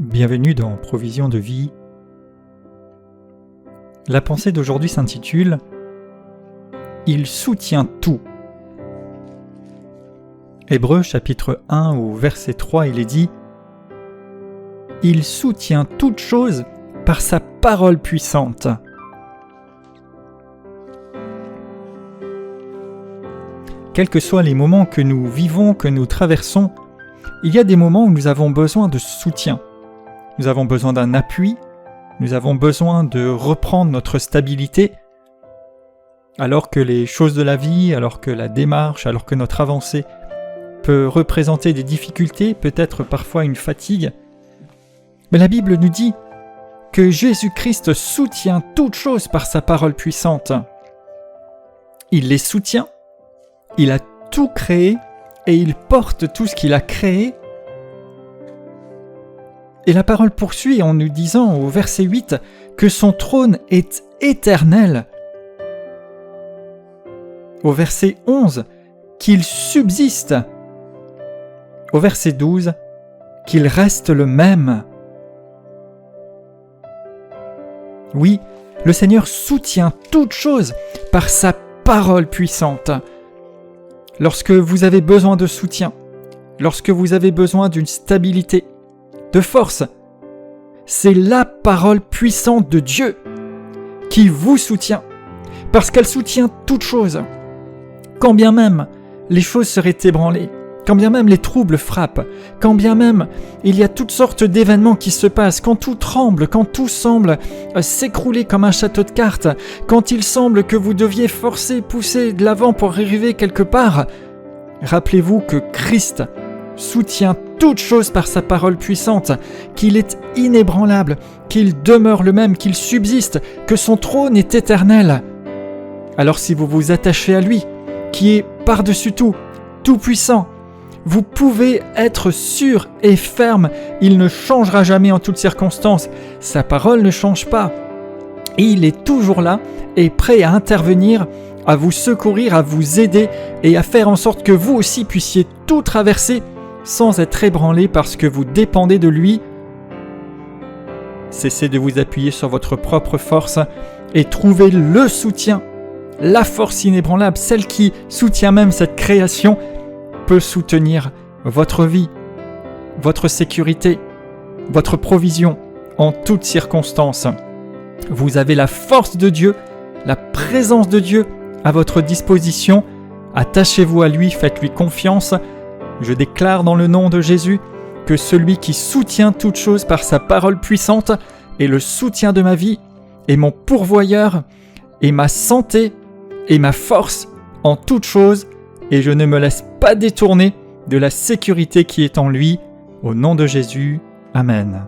Bienvenue dans Provision de vie. La pensée d'aujourd'hui s'intitule « Il soutient tout ». Hébreux chapitre 1 au verset 3, il est dit « Il soutient toutes choses par sa parole puissante ». Quels que soient les moments que nous vivons, que nous traversons, il y a des moments où nous avons besoin de soutien. Nous avons besoin d'un appui, nous avons besoin de reprendre notre stabilité, alors que les choses de la vie, alors que la démarche, alors que notre avancée peut représenter des difficultés, peut-être parfois une fatigue. Mais la Bible nous dit que Jésus-Christ soutient toutes choses par sa parole puissante. Il les soutient, il a tout créé et il porte tout ce qu'il a créé. Et la parole poursuit en nous disant au verset 8 que son trône est éternel. Au verset 11, qu'il subsiste. Au verset 12, qu'il reste le même. Oui, le Seigneur soutient toutes choses par sa parole puissante. Lorsque vous avez besoin de soutien, lorsque vous avez besoin d'une stabilité, de force, c'est la parole puissante de Dieu qui vous soutient, parce qu'elle soutient toutes choses. Quand bien même les choses seraient ébranlées, quand bien même les troubles frappent, quand bien même il y a toutes sortes d'événements qui se passent, quand tout tremble, quand tout semble s'écrouler comme un château de cartes, quand il semble que vous deviez pousser de l'avant pour arriver quelque part, rappelez-vous que Christ soutient toutes choses par sa parole puissante, qu'il est inébranlable, qu'il demeure le même, qu'il subsiste, que son trône est éternel. Alors si vous vous attachez à lui, qui est par-dessus tout, tout-puissant, vous pouvez être sûr et ferme, il ne changera jamais en toutes circonstances, sa parole ne change pas. Et il est toujours là et prêt à intervenir, à vous secourir, à vous aider et à faire en sorte que vous aussi puissiez tout traverser sans être ébranlé parce que vous dépendez de lui. Cessez de vous appuyer sur votre propre force et trouvez le soutien, la force inébranlable, celle qui soutient même cette création, peut soutenir votre vie, votre sécurité, votre provision en toutes circonstances. Vous avez la force de Dieu, la présence de Dieu à votre disposition. Attachez-vous à lui, faites-lui confiance. Je déclare dans le nom de Jésus que celui qui soutient toutes choses par sa parole puissante est le soutien de ma vie, et mon pourvoyeur, et ma santé, et ma force en toutes choses, et je ne me laisse pas détourner de la sécurité qui est en lui. Au nom de Jésus, Amen.